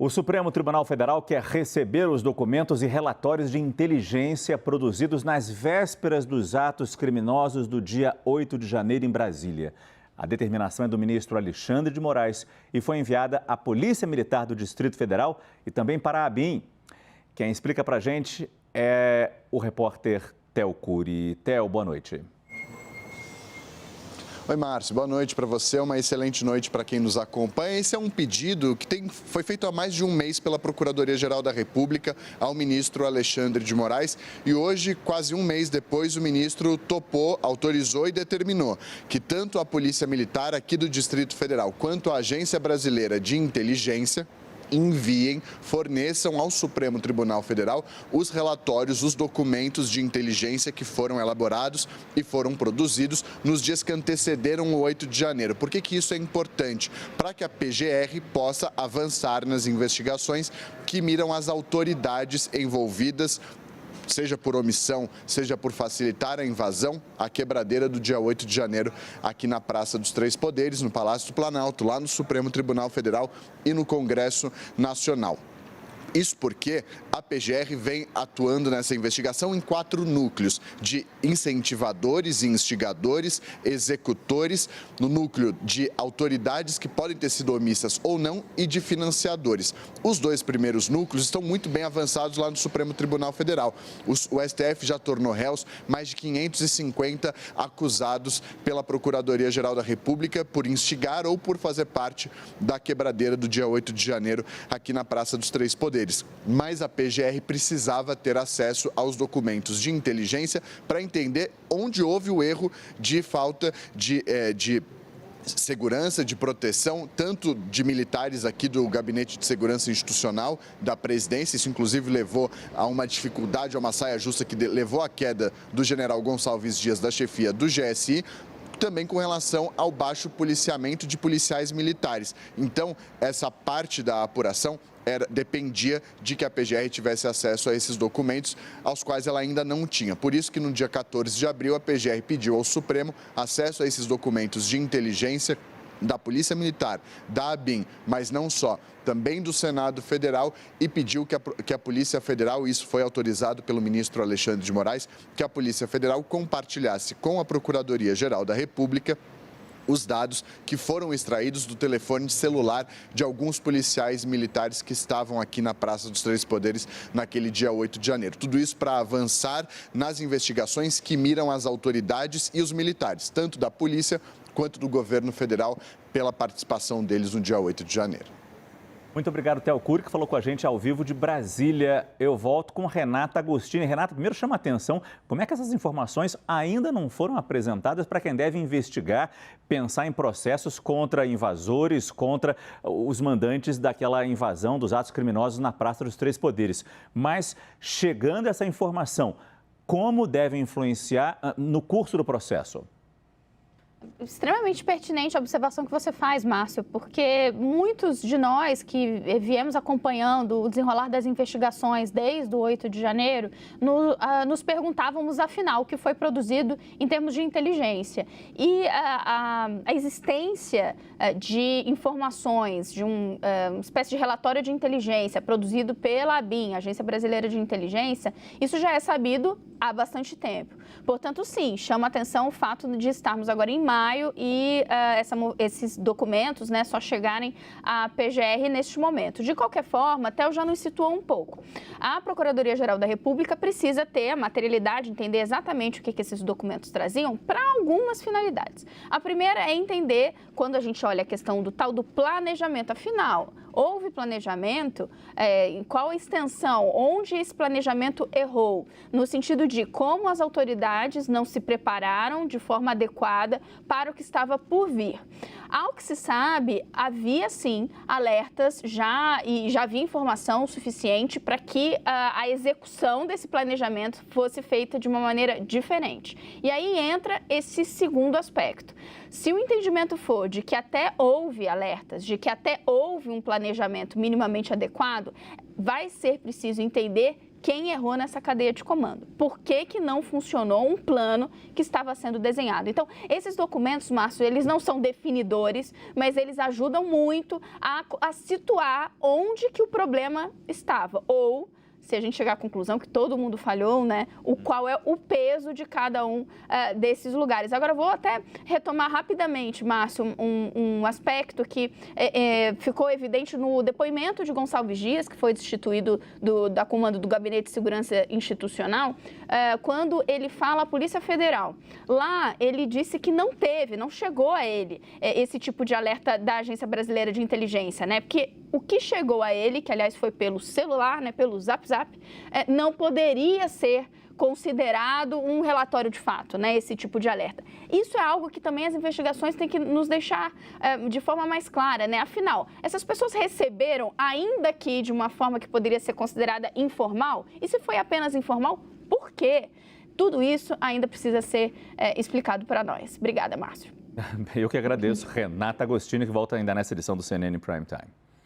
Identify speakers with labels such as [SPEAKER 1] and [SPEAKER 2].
[SPEAKER 1] O Supremo Tribunal Federal quer receber os documentos e relatórios de inteligência produzidos nas vésperas dos atos criminosos do dia 8 de janeiro em Brasília. A determinação é do ministro Alexandre de Moraes e foi enviada à Polícia Militar do Distrito Federal e também para a ABIN. Quem explica para a gente é o repórter Theo Cury. Theo, boa noite.
[SPEAKER 2] Oi, Márcio. Boa noite para você. Uma excelente noite para quem nos acompanha. Esse é um pedido que foi feito há mais de um mês pela Procuradoria-Geral da República ao ministro Alexandre de Moraes. E hoje, quase um mês depois, o ministro topou, autorizou e determinou que tanto a Polícia Militar aqui do Distrito Federal quanto a Agência Brasileira de Inteligência forneçam ao Supremo Tribunal Federal os relatórios, os documentos de inteligência que foram elaborados e foram produzidos nos dias que antecederam o 8 de janeiro. Por que isso é importante? Para que a PGR possa avançar nas investigações que miram as autoridades envolvidas, seja por omissão, seja por facilitar a invasão, a quebradeira do dia 8 de janeiro aqui na Praça dos Três Poderes, no Palácio do Planalto, lá no Supremo Tribunal Federal e no Congresso Nacional. Isso porque a PGR vem atuando nessa investigação em 4 núcleos de incentivadores e instigadores, executores, no núcleo de autoridades que podem ter sido omissas ou não e de financiadores. Os 2 primeiros núcleos estão muito bem avançados lá no Supremo Tribunal Federal. O STF já tornou réus mais de 550 acusados pela Procuradoria-Geral da República por instigar ou por fazer parte da quebradeira do dia 8 de janeiro aqui na Praça dos Três Poderes. Mas a PGR precisava ter acesso aos documentos de inteligência para entender onde houve o erro de falta de segurança, de proteção, tanto de militares aqui do Gabinete de Segurança Institucional da Presidência. Isso, inclusive, levou a uma dificuldade, a uma saia justa que levou à queda do general Gonçalves Dias da chefia do GSI, também com relação ao baixo policiamento de policiais militares. Então, essa parte da apuração dependia de que a PGR tivesse acesso a esses documentos, aos quais ela ainda não tinha. Por isso que no dia 14 de abril a PGR pediu ao Supremo acesso a esses documentos de inteligência da Polícia Militar, da ABIN, mas não só, também do Senado Federal, e pediu que a Polícia Federal, isso foi autorizado pelo ministro Alexandre de Moraes, que a Polícia Federal compartilhasse com a Procuradoria-Geral da República os dados que foram extraídos do telefone celular de alguns policiais militares que estavam aqui na Praça dos Três Poderes naquele dia 8 de janeiro. Tudo isso para avançar nas investigações que miram as autoridades e os militares, tanto da polícia quanto do governo federal, pela participação deles no dia 8 de janeiro.
[SPEAKER 1] Muito obrigado, Theo Cury, que falou com a gente ao vivo de Brasília. Eu volto com Renata Agostini. Renata, primeiro chama a atenção, como é que essas informações ainda não foram apresentadas para quem deve investigar, pensar em processos contra invasores, contra os mandantes daquela invasão dos atos criminosos na Praça dos Três Poderes. Mas, chegando essa informação, como deve influenciar no curso do processo?
[SPEAKER 3] Extremamente pertinente a observação que você faz, Márcio, porque muitos de nós que viemos acompanhando o desenrolar das investigações desde o 8 de janeiro, nos perguntávamos, afinal, o que foi produzido em termos de inteligência. E a existência de informações, de uma espécie de relatório de inteligência produzido pela ABIN, Agência Brasileira de Inteligência, isso já é sabido há bastante tempo. Portanto, sim, chama a atenção o fato de estarmos agora em maio e esses documentos, né, só chegarem à PGR neste momento. De qualquer forma, até eu já nos situou um pouco. A Procuradoria-Geral da República precisa ter a materialidade, entender exatamente o que esses documentos traziam para algumas finalidades. A primeira é entender, quando a gente olha a questão do tal do planejamento, afinal, houve planejamento, em qual a extensão, onde esse planejamento errou, no sentido de como as autoridades não se prepararam de forma adequada para o que estava por vir. Ao que se sabe, havia sim alertas e já havia informação suficiente para que a execução desse planejamento fosse feita de uma maneira diferente. E aí entra esse segundo aspecto. Se o entendimento for de que até houve alertas, de que até houve um planejamento minimamente adequado, vai ser preciso entender quem errou nessa cadeia de comando. Por que que não funcionou um plano que estava sendo desenhado? Então, esses documentos, Márcio, eles não são definidores, mas eles ajudam muito a situar onde que o problema estava. Ou, se a gente chegar à conclusão que todo mundo falhou, né, qual é o peso de cada um desses lugares. Agora, eu vou até retomar rapidamente, Márcio, um aspecto que ficou evidente no depoimento de Gonçalves Dias, que foi destituído da comando do Gabinete de Segurança Institucional, quando ele fala à Polícia Federal. Lá, ele disse que não chegou a ele esse tipo de alerta da Agência Brasileira de Inteligência, né, porque o que chegou a ele, que aliás foi pelo celular, né, pelo Zap, não poderia ser considerado um relatório de fato, né, esse tipo de alerta. Isso é algo que também as investigações têm que nos deixar de forma mais clara, né? Afinal, essas pessoas receberam, ainda que de uma forma que poderia ser considerada informal, e se foi apenas informal, por quê? Tudo isso ainda precisa ser explicado para nós. Obrigada, Márcio.
[SPEAKER 1] Eu que agradeço. Renata Agostini, que volta ainda nessa edição do CNN Prime Time.